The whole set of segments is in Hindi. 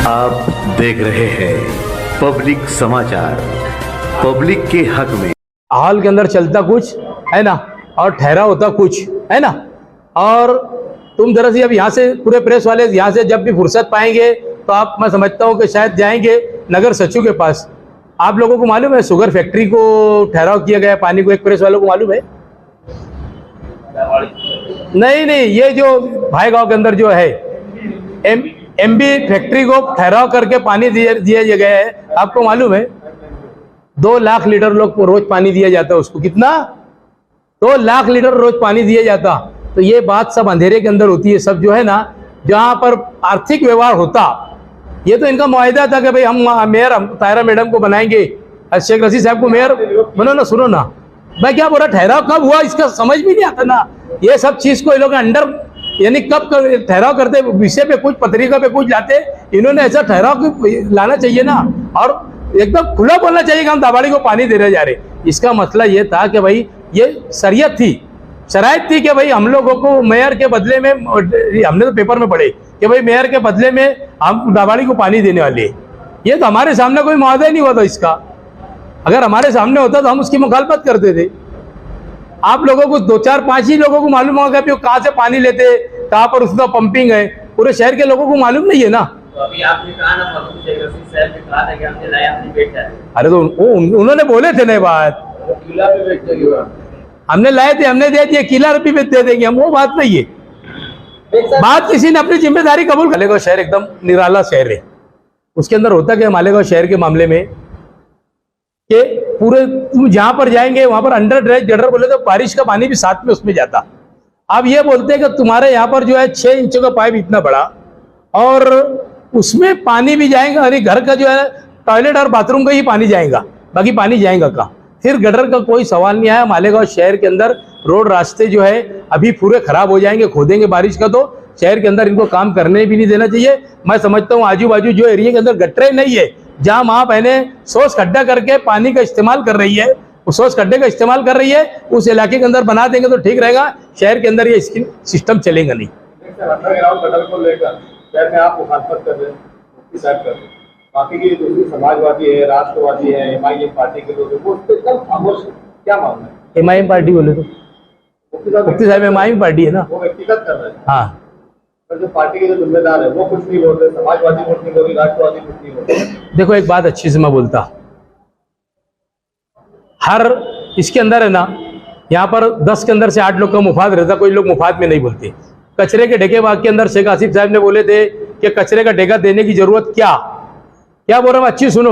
आप देख रहे हैं पब्लिक समाचार, पब्लिक के हक में। हाल के अंदर चलता कुछ है ना और ठहरा होता कुछ है ना। और तुम जरा सी अब यहाँ से पूरे प्रेस वाले यहाँ से जब भी फुर्सत पाएंगे तो आप, मैं समझता हूँ कि शायद जाएंगे नगर सचिव के पास। आप लोगों को मालूम है शुगर फैक्ट्री को ठहराव किया गया पानी को, एक प्रेस वालों को मालूम है? नहीं, ये जो भाई गांव के अंदर जो है एमबी फैक्ट्री को ठहराव करके पानी दिया गया है, आपको मालूम है? 2 लाख लीटर लोग रोज पानी दिया जाता है उसको। कितना? 2 लाख लीटर रोज पानी दिया जाता। तो ये बात सब अंधेरे के अंदर होती है। सब जो है ना, जहां पर आर्थिक व्यवहार होता, ये तो इनका मुआहदा था कि भाई हम मेयर तायरा मैडम को बनाएंगे, शेख रशीद साहब को मेयर बनो ना। सुनो ना, मैं क्या बोल रहा, ठहराव कब हुआ इसका समझ भी नहीं आता ना। ये सब चीज को ये लोग अंडर यानी कब ठहराव करते, विषय पे कुछ पत्रिका पे कुछ लाते, इन्होंने ऐसा ठहराव लाना चाहिए ना। और एकदम खुला बोलना चाहिए कि हम दाबाड़ी को पानी दे रहे जा रहे। इसका मसला ये था कि भाई ये शरीयत थी, शरायत थी कि भाई हम लोगों को मेयर के बदले में, हमने तो पेपर में पढ़े कि भाई मेयर के बदले में हम दाबाड़ी को पानी देने वाले। ये तो हमारे सामने कोई मुआहदा ही नहीं हुआ था इसका। अगर हमारे सामने होता तो हम उसकी मुखालफत करते थे। आप लोगों को 2, 4, 5 ही लोगों को मालूम होगा कि कहाँ से पानी लेते, कहाँ पर उसका पंपिंग है, पूरे शहर के लोगों को मालूम नहीं है ना। तो अभी आपने कहा ना, शेख रशीद साहब ने कहा था कि हमने लाया, हमने बेचा है। अरे तो उन्होंने बोले थे ना बात, किला पे बेच देंगे, हमने लाए थे, हमने दे दिए, किला रुपये पे दे देंगे हम, वो बात नहीं है। बात किसी ने अपनी जिम्मेदारी कबूल। मालेगांव शहर एकदम निराला शहर है। उसके अंदर होता क्या मालेगांव शहर के मामले में कि पूरे तुम जहां पर जाएंगे वहां पर अंडर ड्रेज गटर बोले तो बारिश का पानी भी साथ में उसमें जाता। अब ये बोलते हैं कि तुम्हारे यहाँ पर जो है 6 इंचों का पाइप इतना बड़ा और उसमें पानी भी जाएगा, अरे घर का जो है टॉयलेट और बाथरूम का ही पानी जाएगा, बाकी पानी जाएगा कहाँ? फिर गटर का कोई सवाल नहीं आया। मालेगांव शहर के अंदर रोड रास्ते जो है अभी पूरे खराब हो जाएंगे, खोदेंगे बारिश का, तो शहर के अंदर इनको काम करने भी नहीं देना चाहिए। मैं समझता हूँ आजू बाजू जो एरिया के अंदर गटरें नहीं है, जहां माँ बहनें सोच खड्डा करके पानी का इस्तेमाल कर रही है, उस सोच खड्डे का इस्तेमाल कर रही है, उस इलाके के अंदर बना देंगे तो ठीक रहेगा। शहर के अंदर ये सिस्टम चलेगा नहीं। को लेकर शहर में आप मुखालफत कर रहे हैं, बाकी की दूसरी समाजवादी है, राष्ट्रवादी है, एमआईएम पार्टी के लोग, वो एकदम खामोश, क्या मामला है? एमआईएम पार्टी बोले तो मुफ्ती साहब एमआईएम पार्टी है ना, वो व्यक्तिगत कर रहे हैं। हाँ, पर जो पार्टी के जो जिम्मेदार है वो कुछ नहीं बोल रहे, समाजवादी कुछ नहीं बोल रही, राष्ट्रवादी कुछ नहीं बोल रहे। देखो एक बात अच्छी से मैं बोलता, हर इसके अंदर है ना, यहाँ पर 10 के अंदर से 8 लोग का मुफाद रहता, कोई लोग मुफाद में नहीं बोलते। कचरे के ढेके बाग के अंदर शेख आसिफ साहब ने बोले थे कि कचरे का ढेका देने की जरूरत क्या बोल रहा हूँ, अच्छी सुनो।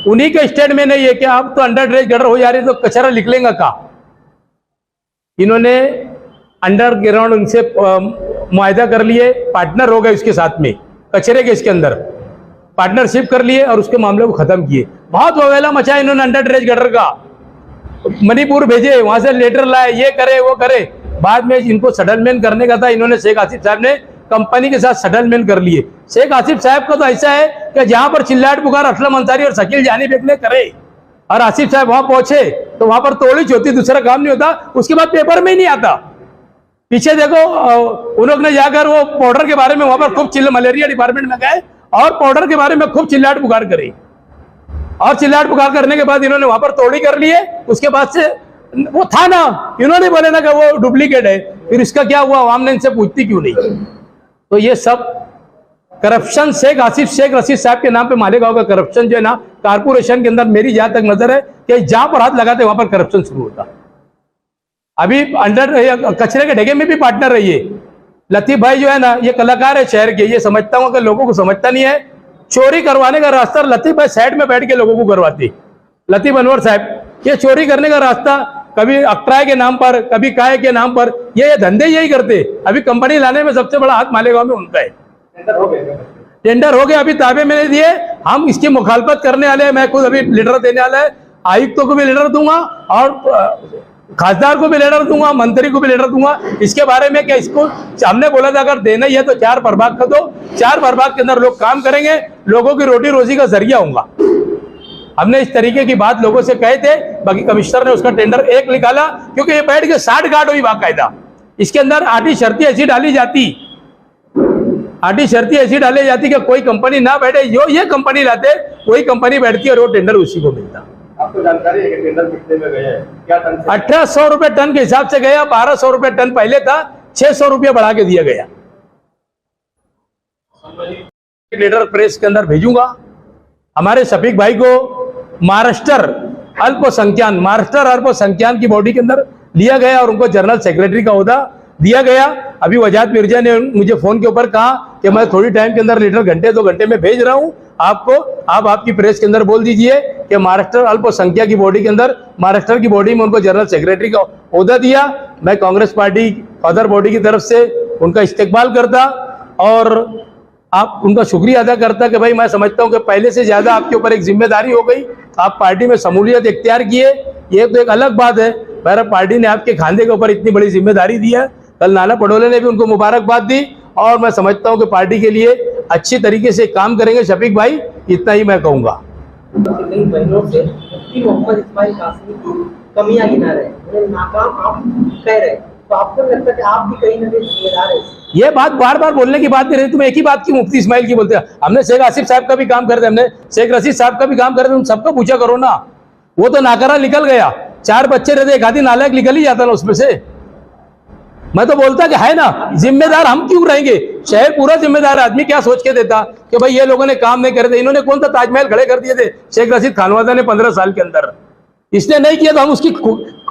उन्हीं के स्टेट में नहीं है कि आप तो अंडर ड्रेज गटर हो जा रही तो कचरा निकलेगा कहाँ? इन्होंने अंडरग्राउंड उनसे मुआहदा कर लिए, पार्टनर हो गए उसके साथ में, कचरे के इसके अंदर पार्टनरशिप कर लिए और उसके मामले को खत्म किए। बहुत अवेला मचा इन्होंने अंडर ड्रेज गटर का, मणिपुर भेजे, वहां से लेटर लाए, ये करे वो करे। बाद में इनको सेटलमेंट करने का था, इन्होंने शेख आसिफ साहब ने कंपनी के साथ सेटलमेंट कर लिए। शेख आसिफ साहब का तो ऐसा है कि जहां पर चिल्लाट पुकार असलम अंसारी और शकील जानी बेगने करे और आसिफ साहब वहां पहुंचे तो वहां पर तोड़ीच होती, दूसरा काम नहीं होता। उसके बाद पेपर में ही नहीं आता। पीछे देखो उन लोग ने जाकर वो पाउडर के बारे में वहां पर खूब मलेरिया डिपार्टमेंट में गए और पाउडर के बारे में खूब चिल्लाट पुकार करी, और चिल्लाट पुकार करने के बाद इन्होंने वहां पर तोड़ी कर लिए। उसके बाद से वो था ना, इन्होंने बोले ना कि वो डुप्लीकेट है, फिर इसका क्या हुआ, आवाम ने इनसे पूछती क्यों नहीं? तो ये सब करप्शन शेख रशीद साहब के नाम पे मालेगांव का करप्शन जो है ना, कारपोरेशन के अंदर मेरी जहां तक नजर है कि जहां पर हाथ लगाते वहां पर करप्शन शुरू होता। अभी अंडर कचरे के ढेके में भी पार्टनर रहिए। लतीफ भाई जो है ना, ये कलाकार है शहर के, ये समझता हूँ कि लोगों को समझता नहीं है। चोरी करवाने का रास्ता लतीफ भाई साइड में बैठ के लोगों को करवाते। लतीफ अनवर साहब, ये चोरी करने का रास्ता कभी अक्ट्राय के नाम पर, कभी काय के नाम पर, ये धंधे यही करते। अभी कंपनी लाने में सबसे बड़ा हाथ मालेगांव में उनका है। टेंडर हो गया, अभी ताबे में नहीं दिए, हम इसकी मुखालफत करने वाले हैं। मैं खुद अभी लेटर देने वाला है, आयुक्तों को भी लेटर दूंगा और खासदार को भी लेटर दूंगा, मंत्री को भी लेटर दूंगा इसके बारे में। क्या इसको हमने बोला था अगर देना ही है तो 4 प्रभाग कर दो, 4 प्रभाग के अंदर लोग काम करेंगे, लोगों की रोटी रोजी का जरिया होगा। हमने इस तरीके की बात लोगों से कहे थे। बाकी कमिश्नर ने उसका टेंडर 1 निकाला, क्योंकि ये बैठ के 60 गार्ड हुई बाकायदा। इसके अंदर आधी शर्तें ऐसी डाली जाती, आटी शर्ती ऐसी डाली जाती कि कोई कंपनी ना बैठे, जो ये कंपनी लाते वही कंपनी बैठती है और वो टेंडर उसी को मिलता। आपको जानकारी है कि टेंडर कितने में गए हैं, क्या टन से? 1800 रुपए टन के हिसाब से गया, 1200 रुपए टन पहले था, 600 रुपया बढ़ा के दिया गया। लीडर प्रेस के अंदर भेजूंगा। हमारे शफीक भाई को महाराष्ट्र अल्पसंख्याक की बॉडी के अंदर लिया गया और उनको जनरल सेक्रेटरी का ओहदा दिया गया। अभी वजाहत मिर्जा ने मुझे फोन के ऊपर कहा कि मैं थोड़ी टाइम के अंदर लीडर घंटे 2 घंटे में भेज रहा हूं आपको, आप आपकी प्रेस के अंदर बोल दीजिए कि महाराष्ट्र अल्पसंख्यक की बॉडी के अंदर, महाराष्ट्र की बॉडी में उनको जनरल सेक्रेटरी का ओहदा दिया। मैं कांग्रेस पार्टी अदर बॉडी की तरफ से उनका इस्तेकबाल करता और आप उनका शुक्रिया अदा करता कि भाई मैं समझता हूं कि पहले से ज्यादा आपके ऊपर एक जिम्मेदारी हो गई, आप पार्टी में शमूलियत इख्तियार किए, ये तो एक अलग बात है। मेरा पार्टी ने आपके खांधे के ऊपर इतनी बड़ी जिम्मेदारी दी है। कल नाना पटोले ने भी उनको मुबारकबाद दी और मैं समझता हूं कि पार्टी के लिए अच्छी तरीके से काम करेंगे शफीक भाई, इतना ही मैं कहूंगा। इन महीनों से मुफ्ती मोहम्मद इस्माइल कासमी की कमियां गिना रहे हैं, नाकाम आप कह रहे हैं, तो आपको लगता है कि आप भी कहीं ना कहीं जिम्मेदार है? ये बात बार बार बोलने की बात नहीं रही, तुम एक ही बात की मुफ्ती इस्माइल की बोलते हैं। हमने शेख आसिफ साहब का भी काम करते, हमने शेख रशीद साहब का भी काम करते, तुम सबका पूछा करो ना। वो तो नाकारा निकल गया, 4 बच्चे रहते, एक आधी नालायक निकल ही जाता ना उसमें से। मैं तो बोलता कि है ना, जिम्मेदार हम क्यों रहेंगे, शहर पूरा जिम्मेदार आदमी क्या सोच के देता कि भाई ये लोगों ने काम नहीं करे थे। इन्होंने कौन सा ताजमहल खड़े कर दिए थे शेख रशीद खानवाजा ने 15 साल के अंदर, इसने नहीं किया तो हम उसकी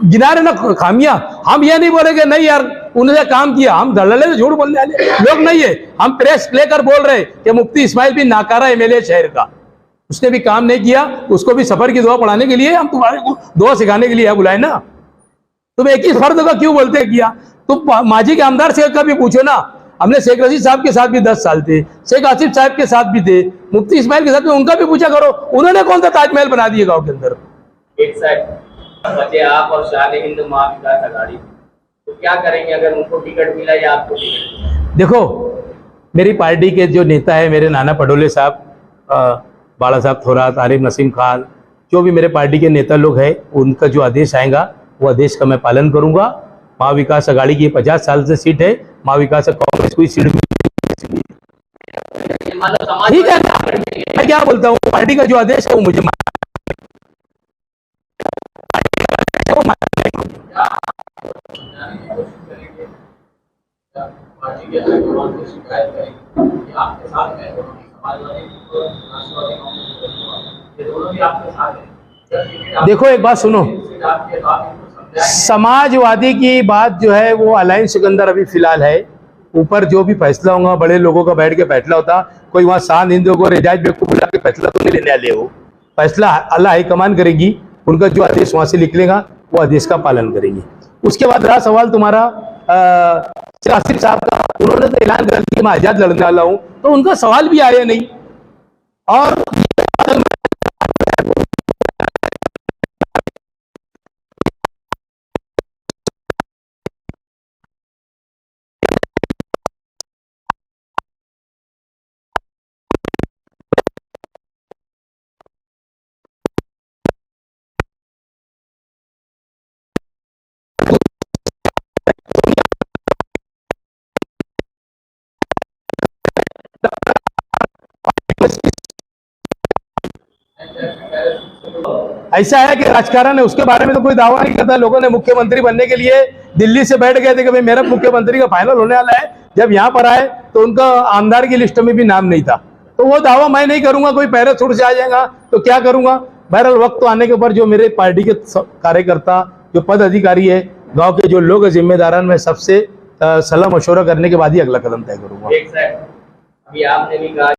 गिना रहे ना खामियां। हम ये नहीं बोलेंगे नहीं यार उन्होंने काम किया, हम धड़ल्ले से झूठ बोलने वाले लोग नहीं है। हम प्रेस लेकर बोल रहे कि मुफ्ती इस्माइल भी नाकारा एमएलए शहर का, उसने भी काम नहीं किया, उसको भी सफर की दुआ पढ़ाने के लिए हम तुम्हारे को दुआ सिखाने के लिए बुलाए ना। तुम एक ही फर्द का क्यों बोलते किया? तुम माजी के आमदार से का भी पूछो ना। हमने शेख रशीद साहब के साथ भी 10 साल थे, शेख आसिफ साहब के साथ भी थे, मुफ्ती इस्माइल के साथ भी, उनका भी पूछा करो, उन्होंने कौन सा ताजमहल बना दिया गाँव के अंदर। एक साइड बचे आप और शाह हिंद महाविकास आघाड़ी, तो क्या करेंगे अगर उनको टिकट मिला या आपको टिकट मिला? देखो मेरी पार्टी के जो नेता है मेरे नाना पटोले साहब, बाला साहब थोरात, आरिफ नसीम खान, जो भी मेरे पार्टी के नेता लोग हैं, उनका जो आदेश आएगा वो आदेश का मैं पालन करूंगा। महाविकास आघाड़ी की 50 साल से सीट है, महाविकास कांग्रेस कोई सीट ठीक है। मैं क्या बोलता हूँ, पार्टी का जो आदेश है वो मुझे पार्टी के हाईकमान से शिकायत करेंगे कि आपके साथ है समाजवादी राष्ट्रवादी कांग्रेस, ये दोनों भी आपके साथ है। देखो एक बात सुनो, समाजवादी की बात जो है वो अलायंस के अंदर अभी फिलहाल है, ऊपर जो भी फैसला होगा बड़े लोगों का बैठ के फैसला होता, कोई वहाँ शाह हिंद को रिजाज बेग को बुला के फैसला तो नहीं लेने वाले, हो फैसला अल्लाह हाईकमान करेगी, उनका जो आदेश वहां से निकलेगा वो आदेश का पालन करेंगे। उसके बाद रहा सवाल तुम्हारा आसिफ साहब का, उन्होंने तो ऐलान कर दिया मैं आजाद लड़ने वाला हूं, तो उनका सवाल भी आया नहीं। और ऐसा है कि राजकारण है, उसके बारे में तो कोई दावा नहीं करता। लोगों ने मुख्यमंत्री बनने के लिए दिल्ली से बैठ गए थे कि भाई मेरा मुख्यमंत्री का फाइनल होने वाला है, जब यहाँ पर आए तो उनका आमदार की लिस्ट में भी नाम नहीं था। तो वो दावा मैं नहीं करूंगा, कोई पैराशूट से आ जाएगा तो क्या करूंगा। बहरहाल वक्त तो आने के ऊपर जो मेरे पार्टी के कार्यकर्ता, जो पद अधिकारी है, गाँव के जो लोग जिम्मेदारान, में सबसे सलाह मशवरा करने के बाद ही अगला कदम तय करूंगा। अभी आपने भी कहा